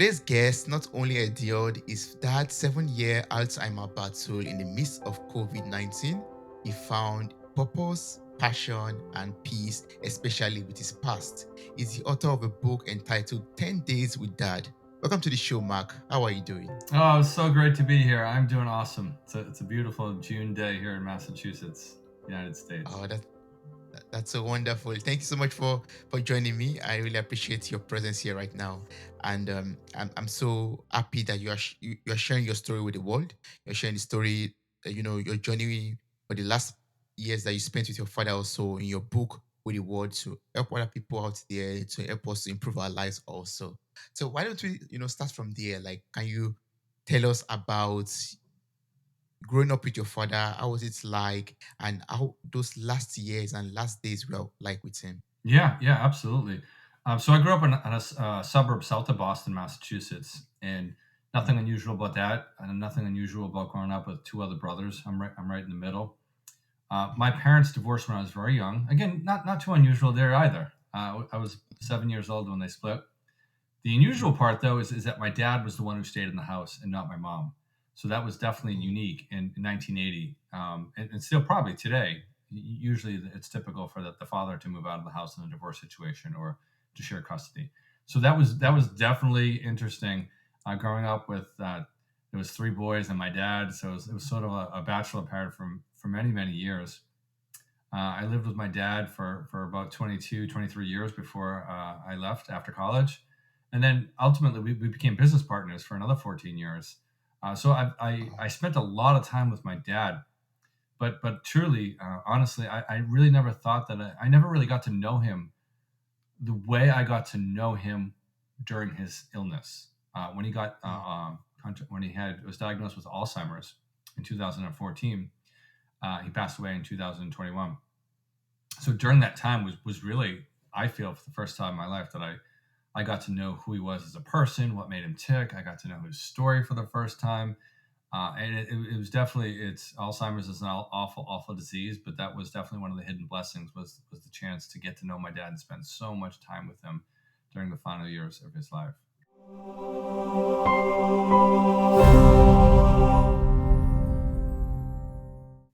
Today's guest not only endured his dad's 7-year Alzheimer battle in the midst of COVID 19, he found purpose, passion, and peace, especially with his past. He's the author of a book entitled 10 Days with Dad. Welcome to the show, Mark. How are you doing? Oh, it's so great to be here. I'm doing awesome. It's a beautiful June day here in Massachusetts, United States. Oh, that's so wonderful. Thank you so much for joining me. I really appreciate your presence here right now, and I'm so happy that you're sharing your story with the world. You're sharing the story, your journey for the last years that you spent with your father, also in your book with the world to help other people out there to help us to improve our lives also. So why don't we start from there? Like, can you tell us about growing up with your father? How was it like, and how those last years and last days were like with him? Yeah, absolutely. So I grew up in a suburb south of Boston, Massachusetts, and nothing Mm. unusual about that, and nothing unusual about growing up with two other brothers. I'm right in the middle. My parents divorced when I was very young. Again, not too unusual there either. I was 7 years old when they split. The unusual part, though, is that my dad was the one who stayed in the house and not my mom. So that was definitely Mm. unique in 1980, and still probably today. Usually, it's typical for the father to move out of the house in a divorce situation or to share custody. So that was definitely interesting. Growing up with there was three boys and my dad, so it was sort of a bachelor parent for many years. I lived with my dad for about 22, 23 years before I left after college. And then ultimately we became business partners for another 14 years. So I Wow. spent a lot of time with my dad, but truly, honestly, I really never thought that I never really got to know him the way I got to know him during his illness. When he got Mm. when he had was diagnosed with Alzheimer's in 2014, he passed away in 2021. So during that time was really, I feel, for the first time in my life that I got to know who he was as a person, what made him tick. I got to know his story for the first time, and it was definitely, it's Alzheimer's is an awful disease, but that was definitely one of the hidden blessings was the chance to get to know my dad and spend so much time with him during the final years of his life.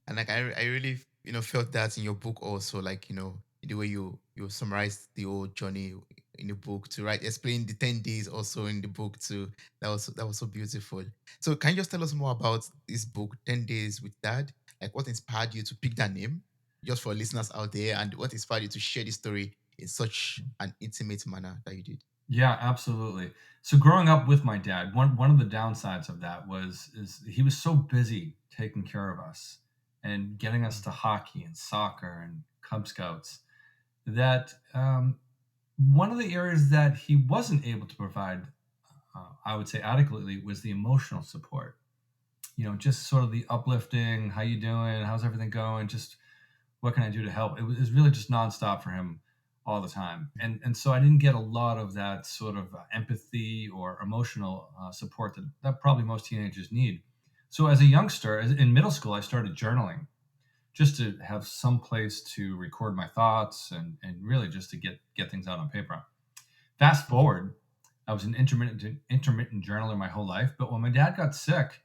And like I really felt that in your book also, like the way you summarized the whole journey in the book to write explain the 10 days also in the book too. That was so beautiful. So can you just tell us more about this book, 10 Days with Dad? Like, what inspired you to pick that name, just for listeners out there, and what inspired you to share this story in such an intimate manner that you did? Yeah, absolutely. So growing up with my dad, one of the downsides of that was is he was so busy taking care of us and getting us Mm. to hockey and soccer and Cub Scouts that one of the areas that he wasn't able to provide, I would say adequately, was the emotional support. Just sort of the uplifting, how you doing, how's everything going, just what can I do to help? It was really just nonstop for him all the time, and so I didn't get a lot of that sort of empathy or emotional support that probably most teenagers need. So as a youngster, in middle school, I started journaling just to have some place to record my thoughts and really just to get things out on paper. Fast Mm. forward, I was an intermittent journaler my whole life, but when my dad got sick,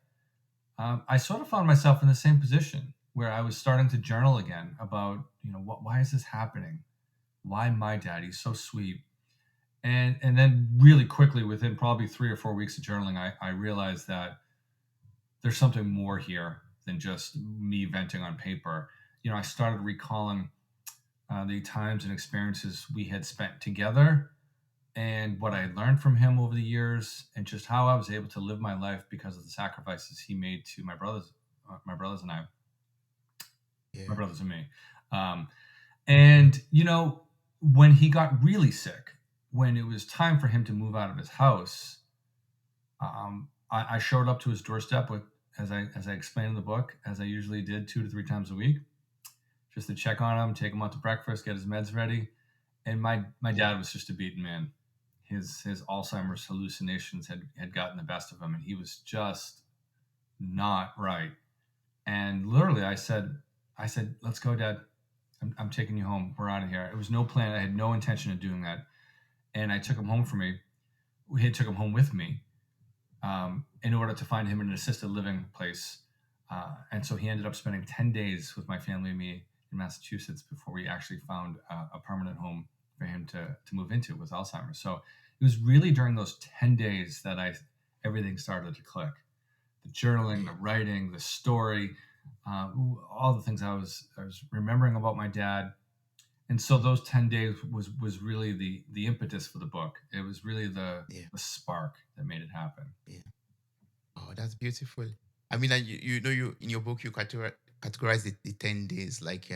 I sort of found myself in the same position where I was starting to journal again about, why is this happening? Why my dad? He's so sweet. And then really quickly, within probably 3 or 4 weeks of journaling, I realized that there's something more here than just me venting on paper. I started recalling the times and experiences we had spent together and what I had learned from him over the years, and just how I was able to live my life because of the sacrifices he made to my brothers and I, my Yeah. brothers and me. Um, and when he got really sick, when it was time for him to move out of his house, I showed up to his doorstep with, as I explained in the book, as I usually did 2 to 3 times a week, just to check on him, take him out to breakfast, get his meds ready. And my Yeah. dad was just a beaten man. His Alzheimer's hallucinations had gotten the best of him, and he was just not right. And literally, I said, "Let's go, Dad. I'm taking you home. We're out of here." It was no plan. I had no intention of doing that, and I took him home for me. we took him home with me in order to find him an assisted living place. And so he ended up spending 10 days with my family and me in Massachusetts before we actually found a permanent home for him to move into with Alzheimer's. So it was really during those 10 days that everything started to click. The journaling, the Yeah. writing, the story, all the things I was remembering about my dad. And so those 10 days was really the impetus for the book. It was really Yeah. the spark that made it happen. Yeah. Oh, that's beautiful. I mean, you know, you in your book you categorize the 10 days like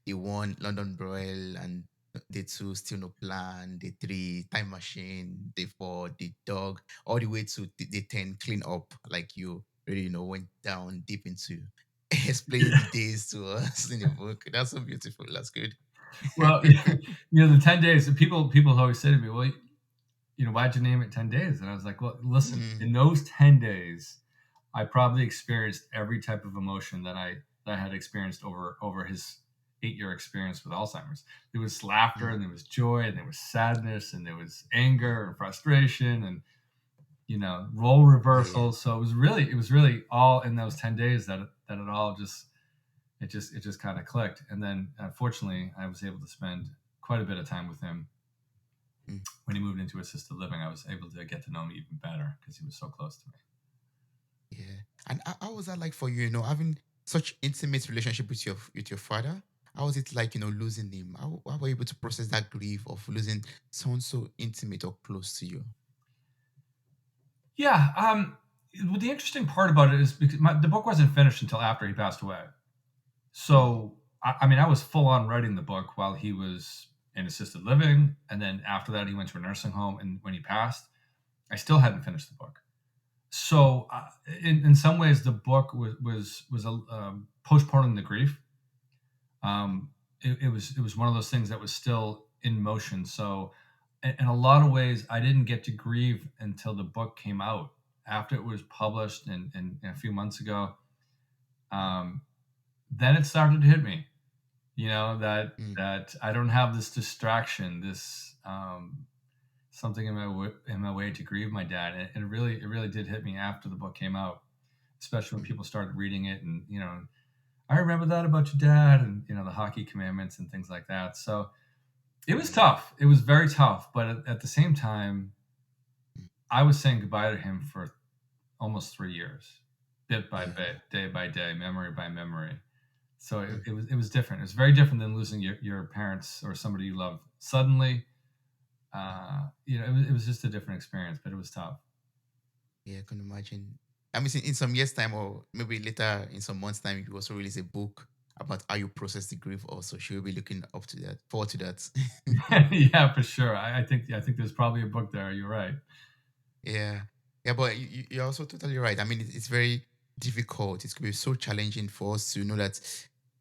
the one London Broil, and the two still no plan, the three time machine, the four the dog, all the way to the 10 clean up. Like you really went down deep into explaining the days to us in the book. That's so beautiful. That's good. Well, the 10 days, people always say to me, "Well, why'd you name it 10 days?" And I was like, "Well, listen, Mm, in those 10 days, I probably experienced every type of emotion that I had experienced over his 8-year experience with Alzheimer's. There was laughter, mm, and there was joy, and there was sadness, and there was anger and frustration, and role yeah. reversal. So it was really all in those 10 days that it all just kind of clicked. And then fortunately, I was able to spend quite a bit of time with him Mm. when he moved into assisted living. I was able to get to know him even better because he was so close to me. Yeah. And how was that like for you, having such intimate relationship with your father? How was it like, losing him? How were you able to process that grief of losing someone so intimate or close to you? Yeah. Well, the interesting part about it is because the book wasn't finished until after he passed away. Mm, So, I mean, I was full on writing the book while he was in assisted living. And then after that, he went to a nursing home. And when he passed, I still hadn't finished the book. So, in some ways, the book was a postponing the grief. It was one of those things that was still in motion. So, in a lot of ways, I didn't get to grieve until the book came out. After it was published and a few months ago, um, then it started to hit me. mm, That I don't have this distraction, this something in my way to grieve my dad. And it really did hit me after the book came out, especially when mm, people started reading it. And I remember that about your dad, and the hockey commandments and things like that. So it was yeah. tough. It was very tough, but at the same time, Mm, I was saying goodbye to him for almost 3 years, bit by yeah. bit, day by day, memory by memory. So it, Mm, it was it was different. It was very different than losing your parents or somebody you love suddenly. mm. It was just a different experience, but it was tough. Yeah, I can imagine. I mean, in some years' time, or maybe later in some months' time, you also release a book about how you process the grief. Also, should we be looking up to that, forward to that? Yeah, for sure. I think there's probably a book there. You're right. Yeah. Yeah, but you're also totally right. I mean, it's very difficult. It could be so challenging for us to know that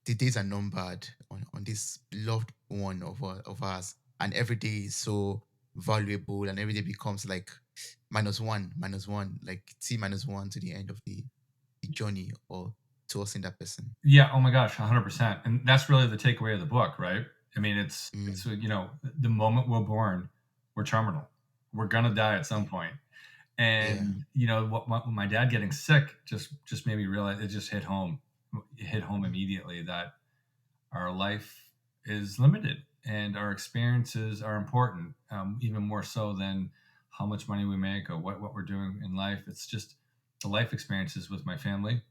the days are numbered on this loved one of ours. And every day is so valuable, and every day becomes like minus one, like T minus one to the end of the journey or to us in that person. Yeah. Oh my gosh, 100%. And that's really the takeaway of the book, right? I mean, it's Mm, the moment we're born, we're terminal. We're gonna die at some yeah. point. Yeah. And what my dad getting sick just made me realize it just hit home. It hit home Mm, immediately that our life is limited and our experiences are important, even more so than how much money we make or what we're doing in life. It's just the life experiences with my family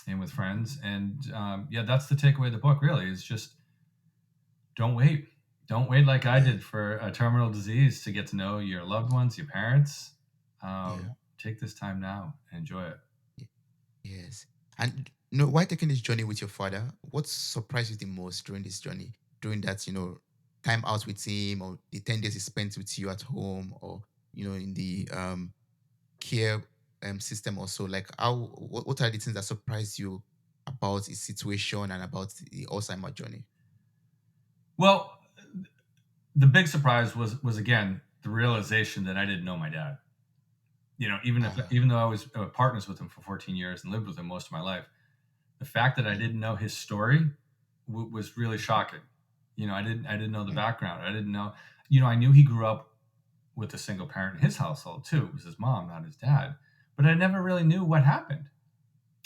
and with friends. And yeah, that's the takeaway of the book, really, is just don't wait. Don't wait like I yeah. did for a terminal disease to get to know your loved ones, your parents. Yeah. Take this time now and enjoy it. Yes. And while taking this journey with your father, what surprised you the most during this journey? During that, time out with him, or the 10 days he spent with you at home, or in the care system also. Like what are the things that surprised you about his situation and about the Alzheimer journey? Well, the big surprise was again the realization that I didn't know my dad. Ah, Even though I was partners with him for 14 years and lived with him most of my life, the fact that I mm, didn't know his story was really mm, shocking. I didn't know the mm, background. I didn't know. I knew he grew up with a single parent in his household too. It was his mom, not his dad. But I never really knew what happened.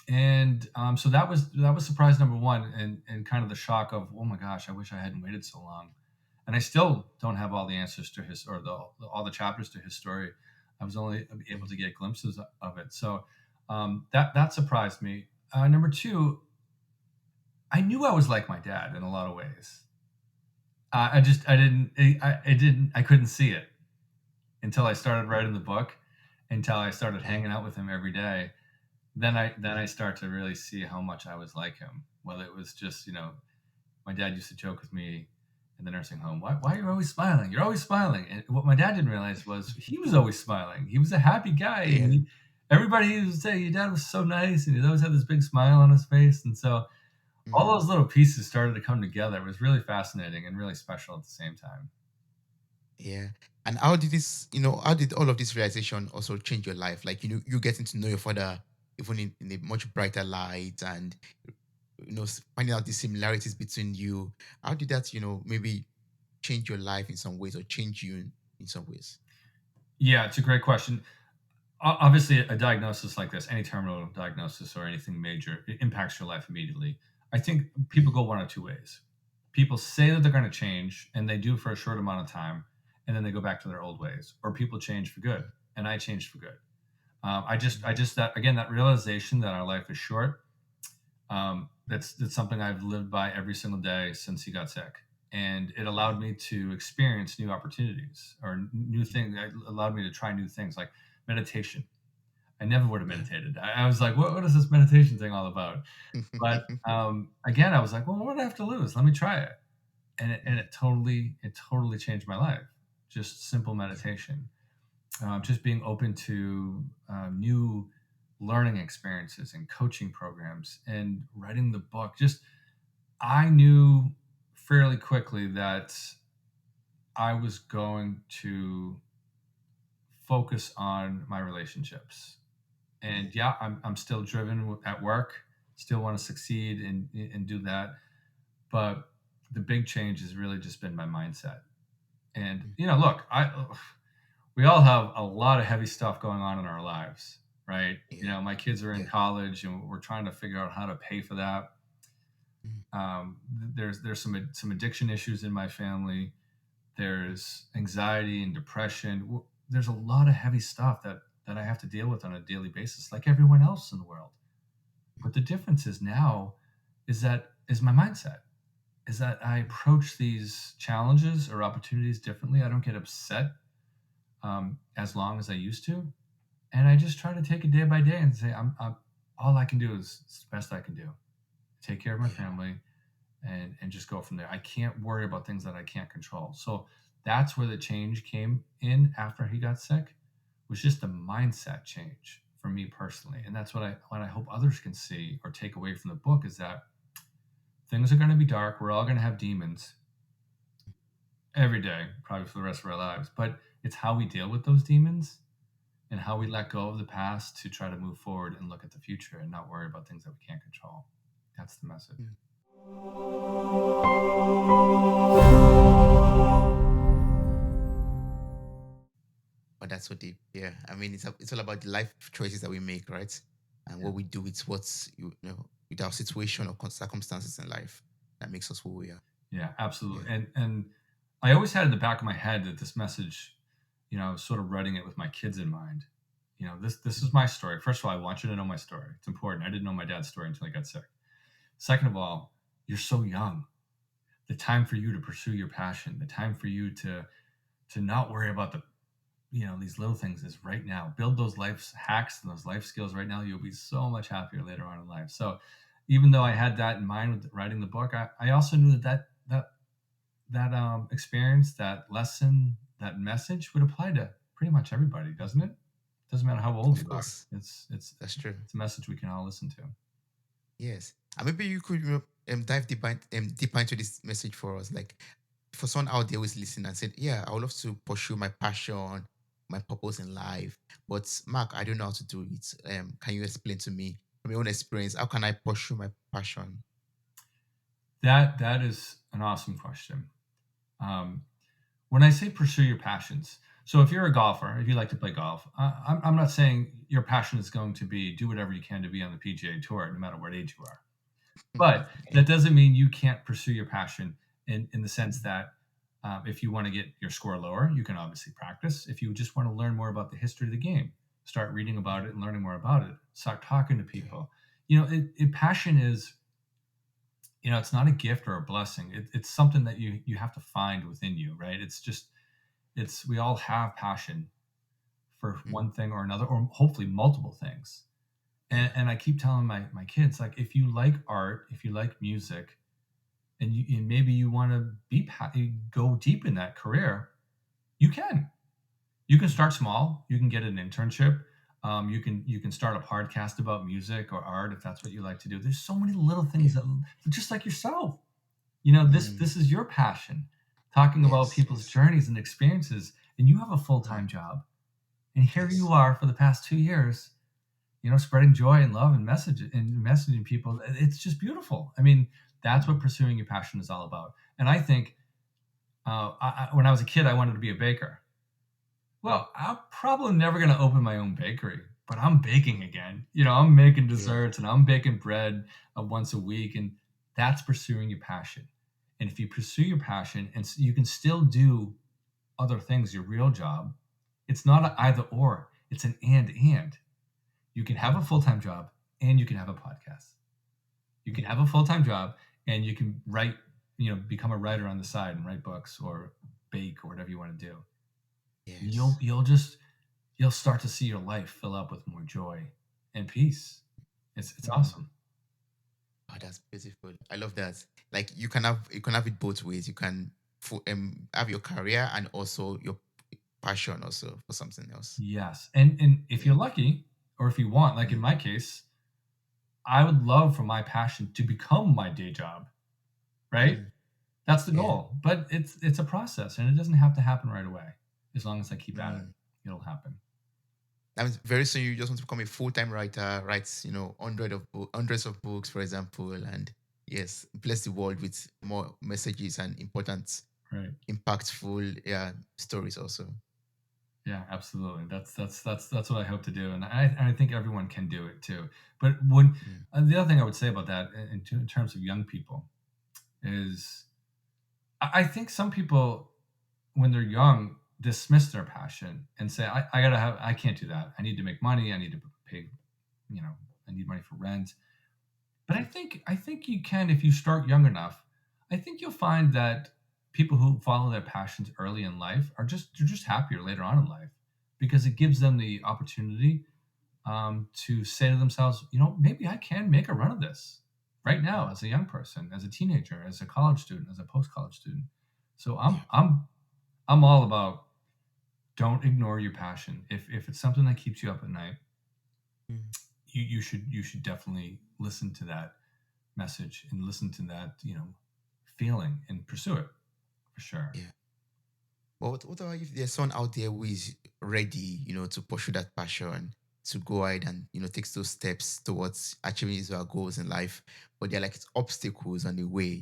And so that was surprise number one, and kind of the shock of, oh my gosh, I wish I hadn't waited so long. And I still don't have all the answers to his, or all the chapters to his story. I was only able to get glimpses of it. So that surprised me. Number two, I knew I was like my dad in a lot of ways. I couldn't see it until I started writing the book, until I started Yeah. hanging out with him every day. Then I start to really see how much I was like him. Whether it was just, my dad used to joke with me in the nursing home, why are you always smiling? You're always smiling. And what my dad didn't realize was he was always smiling. He was a happy guy, and Yeah. everybody would say your dad was so nice, and he always had this big smile on his face. And so all Mm. those little pieces started to come together. It was really fascinating and really special at the same time. Yeah. And how did this, how did all of this realization also change your life? Like, you getting to know your father even in a much brighter light, and, finding out the similarities between you. How did that, maybe change your life in some ways, or change you in some ways? Yeah, it's a great question. Obviously, a diagnosis like this, any terminal diagnosis or anything major, it impacts your life immediately. I think people Mm. go one of two ways. People say that they're going to change, and they do for a short amount of time, and then they go back to their old ways. Or people change for good, and I changed for good. I just that again, that realization that our life is short. That's something I've lived by every single day since he got sick, and it Yeah. allowed me to experience new opportunities or new things. It allowed me to try new things like meditation. I never would have Yeah. meditated. I was like, what is this meditation thing all about? But again, I was like, well, what do I have to lose? Let me try it. And it, and Mm. it totally changed my life. Just simple meditation, just being open to new learning experiences and coaching programs and writing the book. Just, I knew fairly quickly that I was going to focus on my relationships. And yeah, I'm still driven at work, still want to succeed and do that. But the big change has really just been my mindset. And Mm. look, I we all have a lot of heavy stuff going on in our lives, right? Yeah. My kids are in Yeah. college, and we're trying to figure out how to pay for that. Mm. There's some addiction issues in my family. There's anxiety and depression. There's a lot of heavy stuff that I have to deal with on a daily basis, like everyone else in the world. But the difference is now is my mindset. Is that I approach these challenges or opportunities differently. I don't get upset as long as I used to, and I just try to take it day by day and say, I'm all I can do is it's the best I can do. Take care of my Yeah. family, and just go from there. I can't worry about things that I can't control. So that's where the change came in after he got sick, was just a mindset change for me personally. And that's what I hope others can see or take away from the book, is that things are going to be dark. We're all going to have demons every day, probably for the rest of our lives. But it's how we deal with those demons and how we let go of the past to try to move forward and look at the future and not worry about things that we can't control. That's the message. Mm. But that's so deep. Yeah. I mean, it's all about the life choices that we make, right? And Yeah. what we do with with our situation or circumstances in life that makes us who we are. Yeah, Yeah. absolutely. And I always had in the back of my head that this message, I was sort of writing it with my kids in mind. This is Mm. my story. First of all, I want you to know my story. It's important. I didn't know my dad's story until he got sick. Second of all, you're so young. The time for you to pursue your passion, the time for you to not worry about these little things is right now. Build those life hacks and those life skills right now. You'll be so much happier later on in life. So even though I had that in mind with writing the book, I also knew that experience, that lesson, that message would apply to pretty much everybody, doesn't it? Doesn't matter how old Of you are. course. That's true. It's a message we can all listen to. Yes. And maybe you could dive deeper into this message for us. Like, for someone out there who is listening and said, yeah, I would love to pursue my passion, my purpose in life. But Mark, I don't know how to do it. Can you explain to me from your own experience? How can I pursue my passion? That is an awesome question. Um, when I say pursue your passions, So if you're a golfer, if you like to play golf, I'm not saying your passion is going to be do whatever you can to be on the PGA Tour, no matter what age you are. But that doesn't mean you can't pursue your passion in the sense that if you want to get your score lower, you can obviously practice. If you just want to learn more about the history of the game, start reading about it and learning more about it. Start talking to Yeah. people. Passion is, it's not a gift or a blessing. It's something that you have to find within you, right? It's we all have passion for Mm. one thing or another, or hopefully multiple things. And, Yeah. and I keep telling my kids, like, if you like art, if you like music, and maybe you want to go deep in that career, you can. You can start small. You can get an internship. You can start a podcast about music or art if that's what you like to do. There's so many little things Yeah. that just like yourself. Mm. This is your passion, talking about Yes. people's Yes. journeys and experiences, and you have a full Mm. time job, and here you Yes. are for the past 2 years, spreading joy and love and messaging people. It's just beautiful. I mean, that's what Mm. pursuing your passion is all about. And I think when I was a kid, I wanted to be a baker. Mm. Well, I'm probably never going to open my own bakery, but I'm baking again. I'm making Yeah. desserts and I'm baking bread once a week, and that's pursuing your passion. And if you pursue your passion, and you can still do other things, your real job, it's not an either or; it's an and. You can have a Mm. full time job and you can have a podcast. You can Mm. have a full time job and you can write, become a writer on the side and write books or bake or whatever you want to do. You'll Yes. you'll just you'll start to see your life fill up with more joy and peace. It's Mm. awesome. Oh, that's beautiful. I love that. Like you can have it both ways. You can have your career and also your passion also for something else. Yes, and if Yeah. you're lucky, or if you want, like in Mm. my case, I would love for my passion to become my day job. Right? Mm. That's the Yeah. goal, but it's a process, and it doesn't have to happen right away. As long as I keep at it, Mm. it'll happen. That means very soon you just want to become a full-time writer, writes, hundreds of books, for example, and yes, bless the world with more messages and important, Right. impactful, yeah, stories also. Yeah, absolutely. That's what I hope to do, and I think everyone can do it too. But when Mm. the other thing I would say about that, in terms of young people, is I think some people, when they're young, dismiss their passion and say, I can't do that. I need to make money. I need to pay, you know, I need money for rent. But I think you can if you start young enough. I think you'll find that people who follow their passions early in life they're just happier later on in life, because it gives them the opportunity to say to themselves, maybe I can make a run of this right now Mm. as a young person, as a teenager, as a college student, as a post college student. So Yeah. I'm all about, don't ignore your passion. If it's something that keeps you up at night, Mm. you should definitely listen to that message and listen to that feeling and pursue it for sure. Yeah. But what about if there's someone out there who is ready, to pursue that passion, to go ahead and, takes those steps towards achieving his or her goals in life, but there are like obstacles on the way,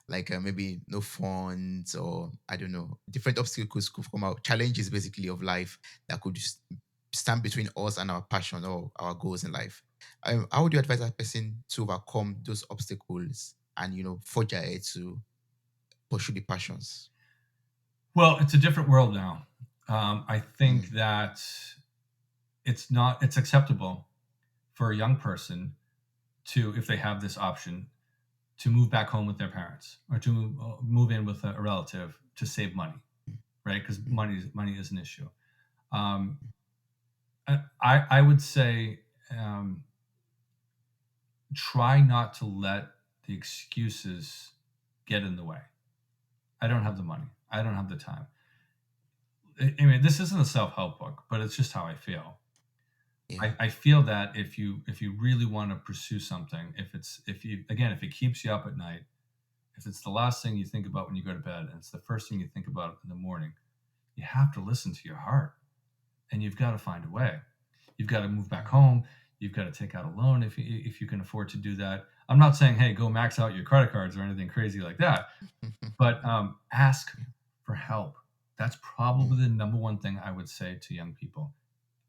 like maybe no funds or I don't know, different obstacles could come out, challenges basically of life that could just stand between us and our passion or our goals in life. How would you advise that person to overcome those obstacles and, forge ahead to pursue the passions? Well, it's a different world now. I think Mm. that it's acceptable for a young person to, if they have this option, to move back home with their parents or to move in with a relative to save money, right? Because Mm. money is an issue. Um, I would say, try not to let the excuses get in the way. I don't have the money. I don't have the time. I mean, this isn't a self help book, but it's just how I feel. Yeah. I feel that if you really want to pursue something, if it keeps you up at night, if it's the last thing you think about when you go to bed, and it's the first thing you think about in the morning, you have to listen to your heart, and you've got to find a way. You've got to move back Mm. home. You've got to take out a loan if you can afford to do that. I'm not saying, hey, go max out your credit cards or anything crazy like that, but ask Yeah. for help. That's mm, probably the number one thing I would say to young people.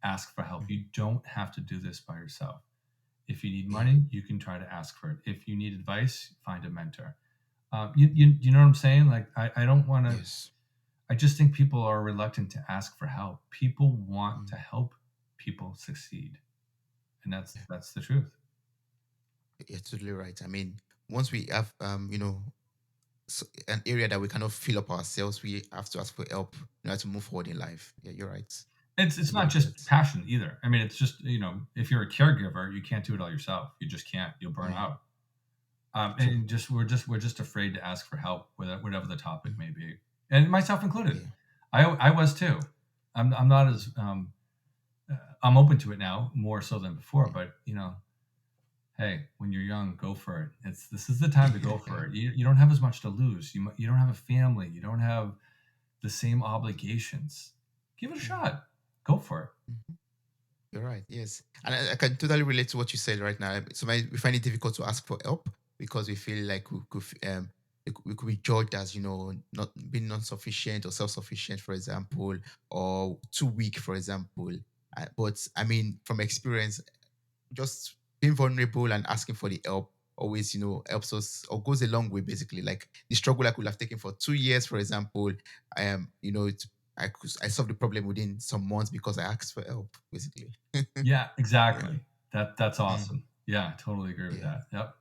Ask for help. mm. You don't have to do this by yourself. If you need Yeah. money, you can try to ask for it. If you need advice, find a mentor. You know what I'm saying? Like, I don't want to, Yes. I just think people are reluctant to ask for help. People want to Mm, help people succeed. And yeah. that's the truth. You're totally right. I mean, once we have, an area that we cannot fill up ourselves, we have to ask for help in order to move forward in life. Yeah, you're right. I It's agree not with just that. passion either. I mean, it's just, if you're a caregiver, you can't do it all yourself. You just can't. You'll burn Mm, out. true. And just we're just afraid to ask for help, whatever the topic Mm, may be, and myself included. yeah. I was too. I'm not as I'm open to it now more so than before. Mm. But hey, when you're young, go for it. This is the time to go for it. You don't have as much to lose. You don't have a family. You don't have the same obligations. Give it a Mm, shot. Go for it. mhm. You're right. Yes, and I can totally relate to what you said right now. So we find it difficult to ask for help because we feel like we could be judged as not being non-sufficient or self-sufficient, for example, or too weak, for example. But I mean, from experience, just being vulnerable and asking for the help always helps us or goes a long way. Basically, like the struggle I could have taken for 2 years, for example, I solved the problem within some months because I asked for help, basically. Yeah, Yeah. exactly. That's Mm, awesome. Yeah, I totally agree with yeah. that. Yep.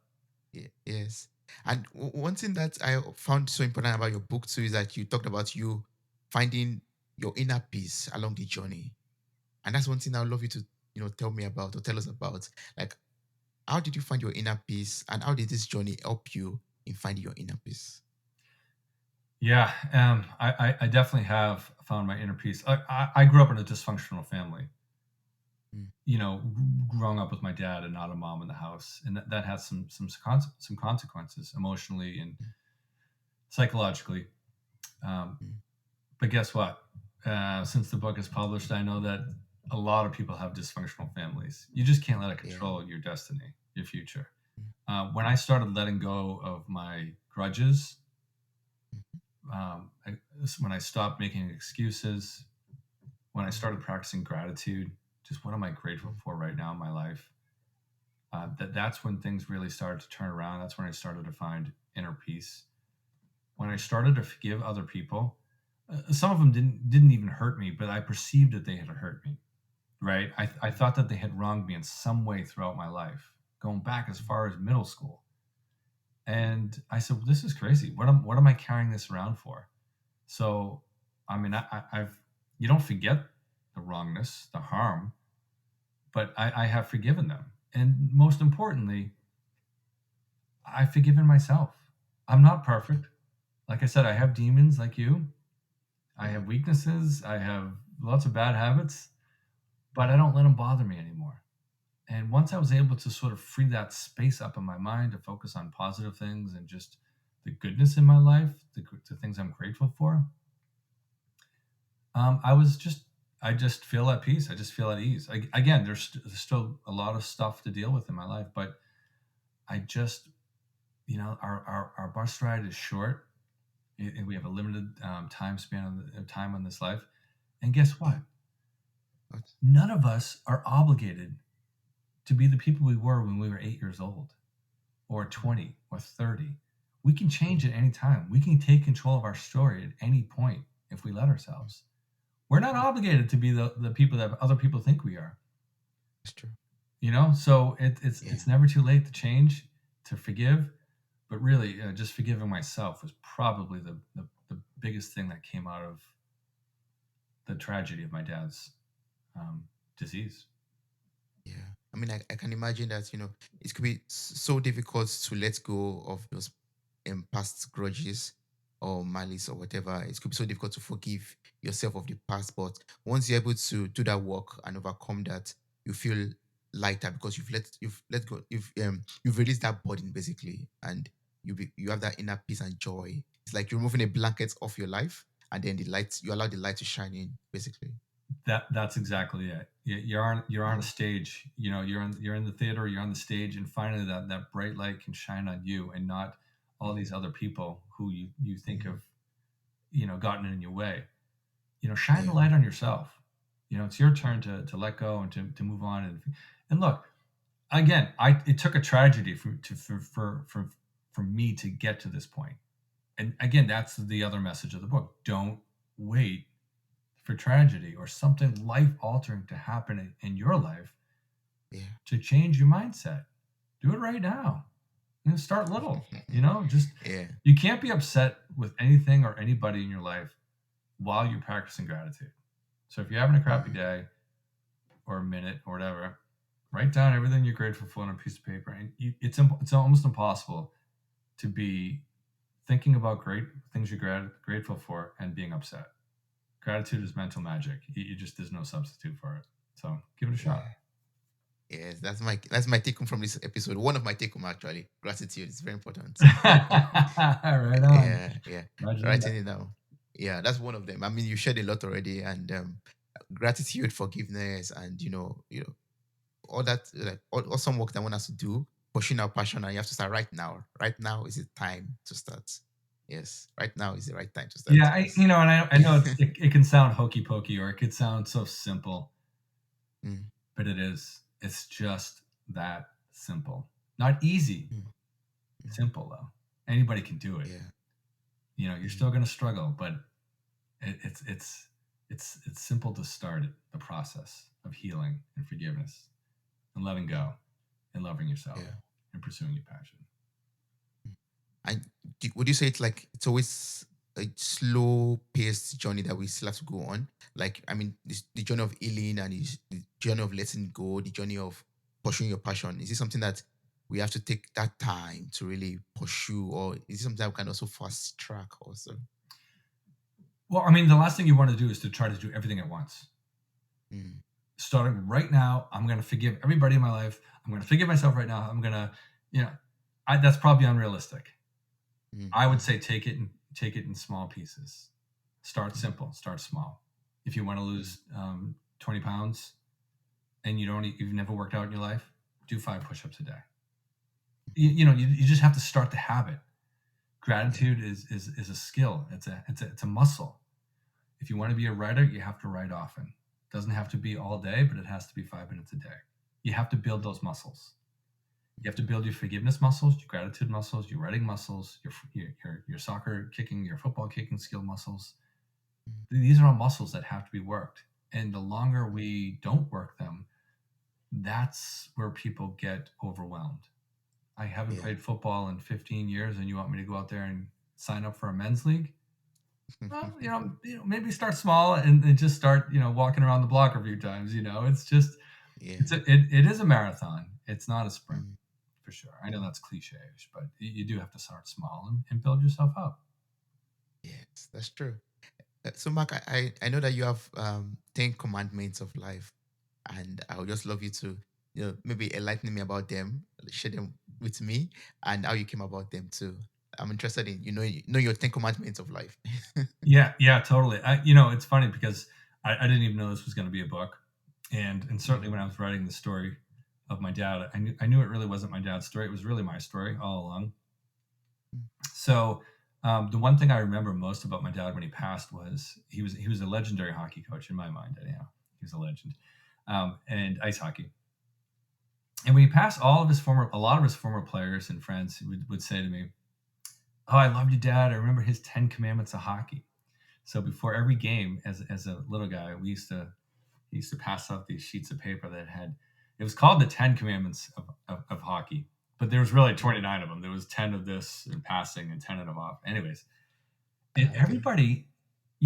Yeah, yes. And one thing that I found so important about your book too is that you talked about you finding your inner peace along the journey. And that's one thing I'd love you to, tell me about or tell us about. Like, how did you find your inner peace and how did this journey help you in finding your inner peace? Yeah, I definitely have found my inner peace. I grew up in a dysfunctional family. Mm, Growing up with my dad and not a mom in the house, and that has some consequences emotionally and mm, psychologically. Um, mm. but guess what? Since the book is published, I know that a lot of people have dysfunctional families. You just can't let it Yeah. control your destiny, your future. Mm, When I started letting go of my grudges, mm, when I stopped making excuses, when I mm, started practicing gratitude, just what am I grateful mm, for right now in my life? That's when things really started to turn around. That's when I started to find inner peace. When I started to forgive other people, some of them didn't even hurt me, but I perceived that they had hurt me. Right? I mm, thought that they had wronged me in some way throughout my life, going back as mm, far as middle school. And I said, well, "This is crazy. What am I carrying this around for?" So, I mean, I've you don't forget the wrongness, the harm, but I have forgiven them. And most importantly, I've forgiven myself. I'm not perfect. Like I said, I have demons like you. I yeah. have weaknesses. I have lots of bad habits, but Mm, I don't let them bother me anymore. And once I was able to sort of free that space up in my mind to focus on positive things and just the goodness in my life, the things I'm grateful for, I was I just feel at peace. I just feel at ease. Again, there's still a lot of stuff to deal with in my life, but I just, our bus ride is short, and we have a limited time span time on this life. And guess yeah. what? What? None of us are obligated to be the people we were when we were 8 years old, or Mm, 20 or 30. We can true. change at any time. We can take control of our story at any point if we let Mm, ourselves. We're not mm, obligated to be the people that other people think we are. that's true. So it's Yeah. never too late to change, to forgive. But really, just forgiving myself was probably the biggest thing that came out of the tragedy of my dad's disease. Yeah. I mean, I can imagine that, it could be so difficult to let go of those past grudges or malice or whatever. It could be so difficult to forgive yourself of the past. But once you're able to do that work and overcome that, you feel lighter because you've let go, you've released that burden basically. And you have that inner peace and joy. It's like you're removing a blanket off your life and then you allow the light to shine in, basically. That's exactly it. You're on a Mm, stage. You're in the theater. You're on the stage, and finally that bright light can shine on you, and not all mm, these other people who you think mm, have gotten in your way. shine the Yeah. light on yourself. It's your turn to let go and to move on. And look, again, it took a tragedy for me to get to this point. And again, that's the other message of the book. Don't wait for tragedy or something life altering to happen in your life Yeah. to change your mindset. Do it right now. Start little. Just Yeah. you can't be upset with anything or anybody in your life while you're practicing gratitude. So if you're having a crappy Mm. day or a minute or whatever, write down everything you're grateful for on a piece of paper. And it's almost impossible to be thinking about great things you're grateful for and being upset. Gratitude is mental magic. You just there's no substitute for it. So give it a Yeah. shot. Yes, that's my take home from this episode. One of my take home actually. Gratitude is very important. Right on. Yeah, yeah. Imagine that. Writing it down. Yeah, that's one of them. I mean, you shared a lot already, and gratitude, forgiveness, and all that like awesome work that one has to do, pushing our passion, and you have to start right now. Right now is the time to start. Yes, right now is the right time to start. Yeah, Yes. and I know it can sound hokey pokey or it could sound so simple, Mm, but it is. It's just that simple. Not easy, mm, mm. simple though. Anybody can do it. Yeah. You're Mm, still going to struggle, but it's simple to start it, the process of healing and forgiveness and letting mm. go and loving yourself Yeah. and pursuing your passion. And would you say it's like it's always a slow paced journey that we still have to go on? Like, I mean, the journey of healing and the journey of letting go, the journey of pursuing your passion. Is it something that we have to take that time to really pursue, or is it something that we can also fast track also? Well, I mean, the last thing you want to do is to try to do everything at once. Mm, Starting right now, I'm going to forgive everybody in my life. I'm going to forgive myself right now. I'm going to, you know, that's probably unrealistic. mm, I would mm, say take it in small pieces. Start mm, simple. Start small. If you want to mm, lose 20 pounds and you've never worked out in your life, do 5 push-ups a day. You just have to start the habit. yeah. Gratitude is a skill. It's a muscle. If you want to be a writer, you have to write often. It doesn't have to be all day, but it has to be 5 minutes a day. You have to build those muscles. You have to build your forgiveness muscles, your gratitude muscles, your writing muscles, your soccer kicking, your football kicking skill muscles. Mm, These are all muscles that have to be worked. And the longer mm, we don't work them, that's where people get overwhelmed. I haven't yeah. played football in 15 years, and you want me to go out there and sign up for a men's league? Well, maybe start small and just start, walking around the block a few times. It's just Yeah. it is a marathon. It's not a sprint Mm, for sure. I know mm. that's cliche-ish, but you do have to start small and build yourself up. Yes, that's true. So, Mark, I know that you have 10 commandments of life, and I would just love you to, maybe enlighten me about them, share them with me, and how you came about them too. I'm interested in, know your 10 commandments of life. Yeah, yeah, totally. It's funny because I didn't even know this was going to be a book, and certainly Mm, when I was writing the story of my dad, I knew it really wasn't my dad's story. It was really my story all along. mm, So the one thing I remember most about my dad when he passed was he was a legendary hockey coach in my mind. Anyhow, he was a legend, and ice hockey. And when he passed, a lot of his former players and friends would say to me, "Oh, I love you, Dad. I remember his 10 Commandments of hockey." So before every game, as a little guy, he used to pass out these sheets of paper that had it was called the 10 Commandments of hockey, but there was really mm. 29 of them. There was 10 of this and passing and 10 of off. Anyways, and Ah, okay. everybody,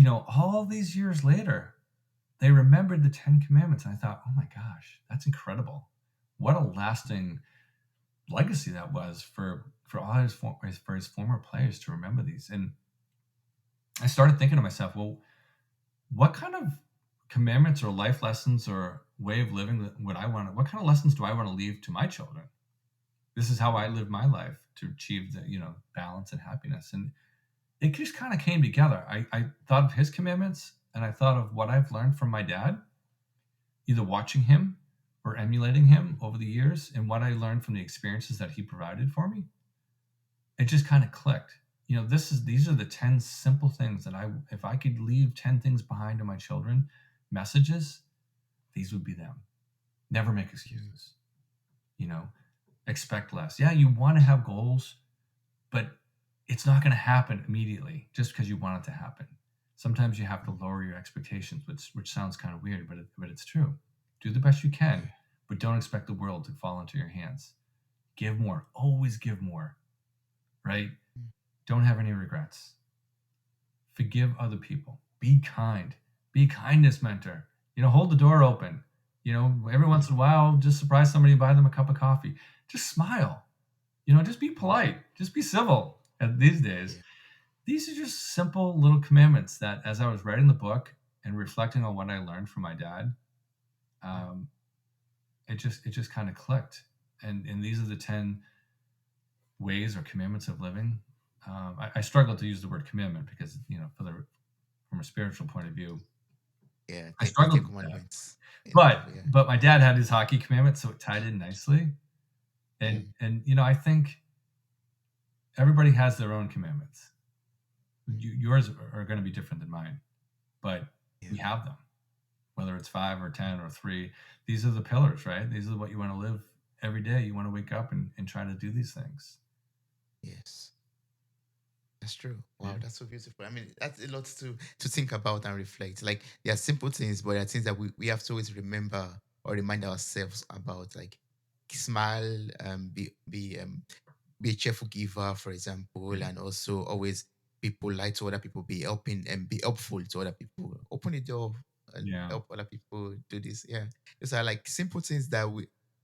all these years later, they remembered the 10 Commandments. And I thought, oh my gosh, that's incredible. What a lasting legacy that was for all for his former players to remember these. And I started thinking to myself, well, what kind of commandments or life lessons or way of living what kind of lessons do I want to leave to my children? This is how I live my life to achieve the, balance and happiness. And it just kind of came together. I thought of his commandments and I thought of what I've learned from my dad, either watching him or emulating him over the years, and what I learned from the experiences that he provided for me. It just kind of clicked. these are the 10 simple things that if I could leave 10 things behind to my children, messages, these would be them. Never make mm, excuses. You know, expect less. Yeah, you want to have goals, but it's not going to happen immediately just because you want it to happen. Sometimes you have to mm, lower your expectations, which sounds kind of weird, but it's true. Do the best you can, yeah, but don't expect the world to fall into your hands. Give more. Always give more, right? mm, Don't have any regrets. Forgive other people. Be kind. Be a kindness mentor. Hold the door open. Every mm, once in a while, just surprise somebody, buy them a cup of coffee. Just smile. Just be polite. Just be civil. And these days, yeah, these are just simple little commandments that, as I was writing the book and reflecting on what I learned from my dad, mm, um, it just kind of clicked. And these are the 10 ways or commandments of living. I struggle to use the word commandment because from a spiritual point of view, yeah. I The struggled Ten with that. Commandments in the But Bible. Yeah. but my dad had his hockey commandment, so it tied in nicely. And Mm, and I think everybody has their own commandments. mm, Yours are going to be different than mine, but we yeah. have them. Whether it's 5 or 10 or 3, these are the pillars, right? These are what you want to live every day. You want to wake up and try to do these things. Yes. That's true. Wow, Yeah. that's so beautiful. I mean, that's a lot to think about and reflect. Like there are simple things, but there are things that we have to always remember or remind ourselves about. Like smile, be a cheerful giver, for example, Yeah. and also always be polite to other people, be helping and be helpful to other people. Open the door and Yeah. help other people do this. Yeah. These are like simple things that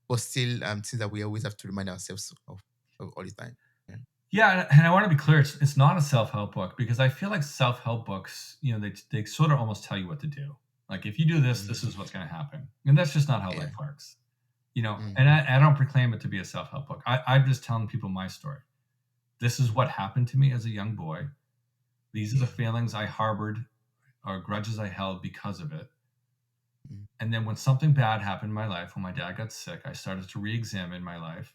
but still things that we always have to remind ourselves of all the time. Yeah. Yeah, and I want to be clear. It's not a self-help book because I feel like self-help books, they sort of almost tell you what to do. Like if you do this, this Mm, is what's going to happen, and that's just not how yeah. life works. Mm, And I don't proclaim it to be a self-help book. I'm just telling people my story. This is what happened to me as a young boy. These are the yeah. feelings I harbored or grudges I held because of it. Mm, And then when something bad happened in my life, when my dad got sick, I started to re-examine my life,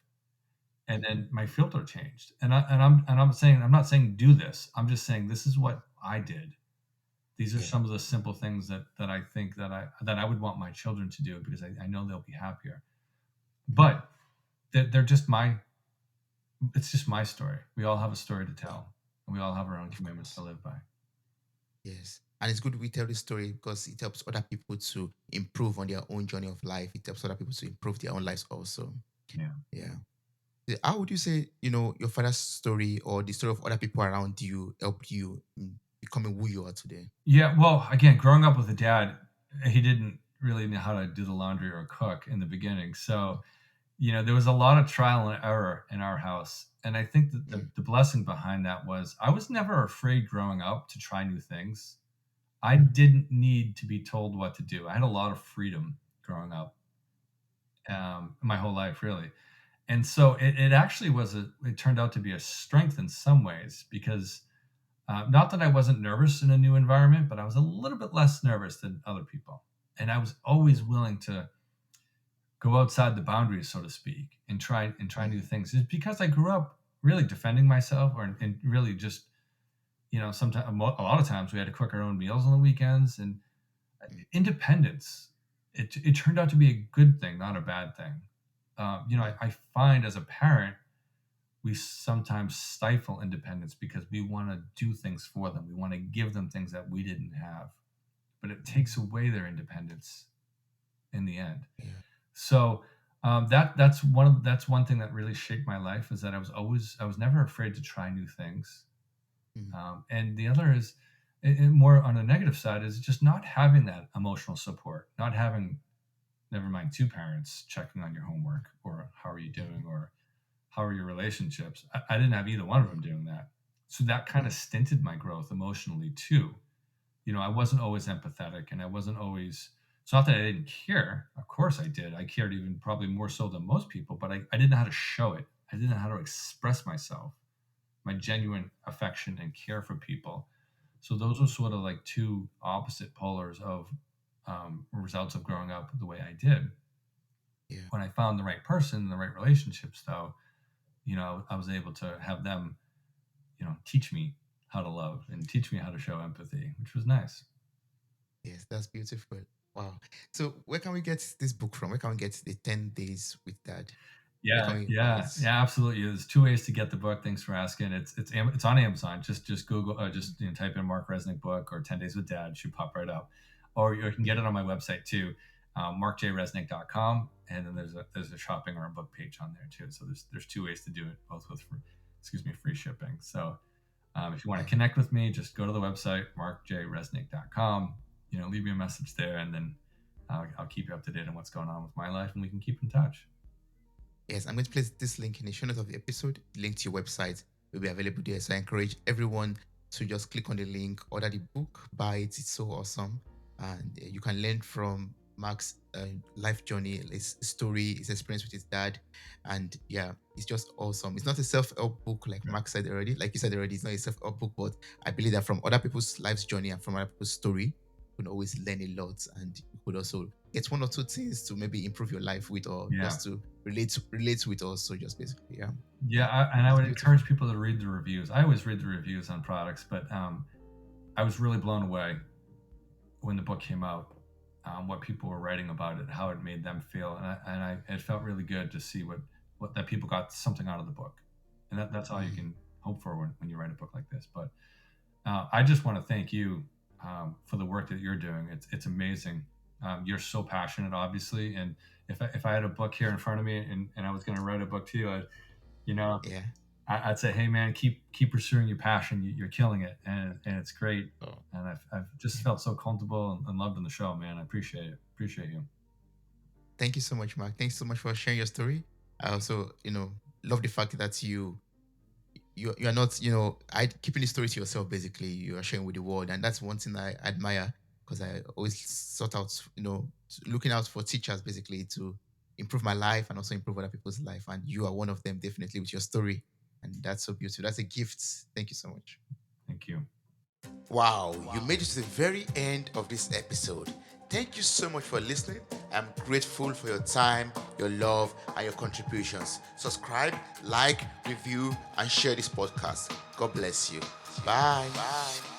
and mm, then my filter changed. I'm not saying do this. I'm just saying this is what I did. These are yeah. some of the simple things that I think that I would want my children to do because I know they'll be happier. Mm, But they're just my it's just my story. We all have a story to yeah. tell, and we all have our own Of commandments to course. live by. Yes. And it's good we tell this story because it helps other people to improve on their own journey of life. It helps other people to improve their own lives also. Yeah. Yeah. How would you say, your father's story or the story of other people around you helped you in becoming who you are today? Yeah, well, again, growing up with a dad, he didn't really know how to do the laundry or cook in the beginning. So, there was a lot of trial and error in our house. And I think that the, Mm, the blessing behind that was I was never afraid growing up to try new things. I mm, didn't need to be told what to do. I had a lot of freedom growing up, mm, my whole life, really. And so it actually it turned out to be a strength in some ways because not that I wasn't nervous in a new environment, but I was a little bit less nervous than other people. And I was always oh, willing to go outside the boundaries, so to speak, and try new mm, things. It's because I grew up really defending myself, and really just sometimes a lot of times we had to cook our own meals on the weekends and mm, independence. It turned out to be a good thing, not a bad thing. mm, I find as a parent we sometimes stifle independence because we want to do things for them. We want to give them things that we didn't have, but it mm, takes away their independence in the end. yeah. So that's one thing that really shaped my life is that I was never afraid to try new things. Mm, And the other is more on the negative side is just not having that emotional support, not having never mind two parents checking on your homework or how are you mm, doing or how are your relationships. I didn't have either one of mm, them doing that, so that kind of mm, stinted my growth emotionally too. I wasn't always empathetic, and I wasn't always. It's not that I didn't care. Of course I did. I cared even probably more so than most people, but I didn't know how to show it. I didn't know how to express myself, my mm, genuine affection and care for people. So those were sort of like two opposite polars of results of growing up the way I did. yeah. When I found the right person, the right relationships, though, I was able to have them, teach me how to love and teach me how to show empathy, which was nice. Yes, that's beautiful. Wow. So where can we get this book from? Where can we get the 10 Days with Dad? Where can Yeah, we buy yeah, it? yeah, absolutely. There's two ways to get the book. Thanks for asking. It's on Amazon. Just Google, just type in Mark Resnick book or 10 Days with Dad. It should pop right up. Or you can get Yeah. it on my website too, markjresnick.com, and then there's a shopping or a book page on there too. So there's two ways to do it, both with free shipping. So if you want to Yeah. connect with me, just go to the website markjresnick.com. Leave me a message there, and then I'll keep you up to date on what's going on with my life, and we can keep in touch. Yes, I'm going to place this link in the show notes of the episode. The link to your website will be available there. So I encourage everyone to just click on the link, order the book, buy it. It's so awesome. And you can learn from Mark's life journey, his story, his experience with his dad. And yeah, it's just awesome. It's not a self help book like Yeah. Mark said already. Like you said already, it's not a self help book, but I believe that from other people's lives journey and from other people's story, you can always learn a lot. And you could also get one or two things to maybe improve your life with, or Yeah. just to relate with also, just basically. Yeah. Yeah, Yeah. and I That's would beautiful. encourage people to read the reviews. I always read the reviews on products, but I was really blown away when the book came out, what people were writing about it, how it made them feel, it felt really good to see what that people got something out of the book, and that's all you Mm. can hope for when you write a book like this. But I just want to thank you for the work that you're doing. It's amazing. You're so passionate, obviously, and if I had a book here in front of me and I was going to write a book too, you know, Yeah. I'd say, hey man, keep pursuing your passion. You're killing it, and it's great. Oh, And I've just yeah. felt so comfortable and loved in the show, man. I appreciate it. Appreciate you. Thank you so much, Mark. Thanks so much for sharing your story. I also, love the fact that you are not, I keeping the story to yourself. Basically, you are sharing with the world, and that's one thing I admire, because I always sort out, looking out for teachers basically to improve my life and also improve other people's life. And you are one of them, definitely, with your story, and that's so beautiful. That's a gift. Thank you so much. Thank you. Wow, you made it to the very end of this episode. Thank you so much for listening. I'm grateful for your time, your love, and your contributions. Subscribe, like, review, and share this podcast. God bless you. Bye. Bye.